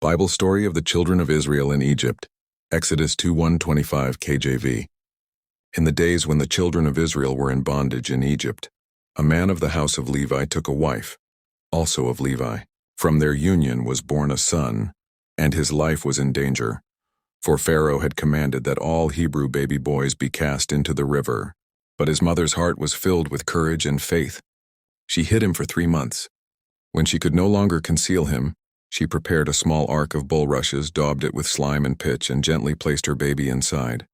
Bible story of the children of Israel in Egypt, Exodus 2:1-25 KJV. In the days when the children of Israel were in bondage in Egypt, a man of the house of Levi took a wife, also of Levi. From their union was born a son, and his life was in danger, for Pharaoh had commanded that all Hebrew baby boys be cast into the river. But his mother's heart was filled with courage and faith. She hid him for 3 months. When she could no longer conceal him, she prepared a small ark of bulrushes, daubed it with slime and pitch, and gently placed her baby inside.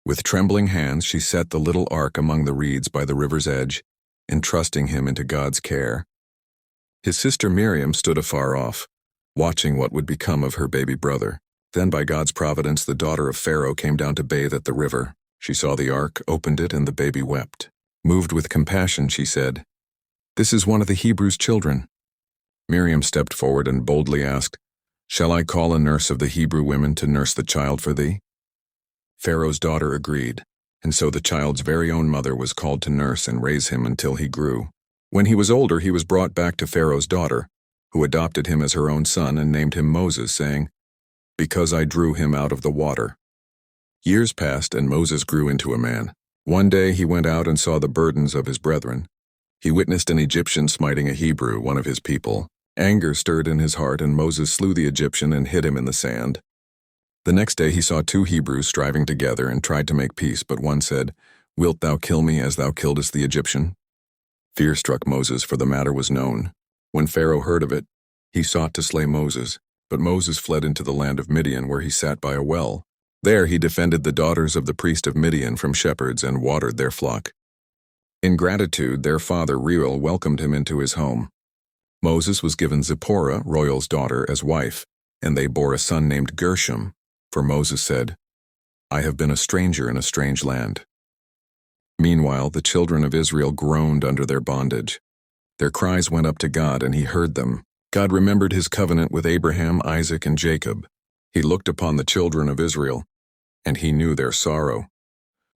With trembling hands she set the little ark among the reeds by the river's edge, entrusting him into God's care. His sister Miriam stood afar off, watching what would become of her baby brother. Then by God's providence the daughter of Pharaoh came down to bathe at the river. She saw the ark, opened it, and the baby wept. Moved with compassion, she said, "This is one of the Hebrews' children." Miriam stepped forward and boldly asked, "Shall I call a nurse of the Hebrew women to nurse the child for thee?" Pharaoh's daughter agreed, and so the child's very own mother was called to nurse and raise him until he grew. When he was older, he was brought back to Pharaoh's daughter, who adopted him as her own son and named him Moses, saying, "Because I drew him out of the water." Years passed, and Moses grew into a man. One day he went out and saw the burdens of his brethren. He witnessed an Egyptian smiting a Hebrew, one of his people. Anger stirred in his heart, and Moses slew the Egyptian and hid him in the sand. The next day he saw 2 Hebrews striving together and tried to make peace, but one said, "Wilt thou kill me as thou killedst the Egyptian?" Fear struck Moses, for the matter was known. When Pharaoh heard of it, he sought to slay Moses, but Moses fled into the land of Midian, where he sat by a well. There he defended the daughters of the priest of Midian from shepherds and watered their flock. In gratitude, their father Reuel welcomed him into his home. Moses was given Zipporah, Reuel's daughter, as wife, and they bore a son named Gershom, for Moses said, "I have been a stranger in a strange land." Meanwhile, the children of Israel groaned under their bondage. Their cries went up to God, and he heard them. God remembered his covenant with Abraham, Isaac, and Jacob. He looked upon the children of Israel, and he knew their sorrow.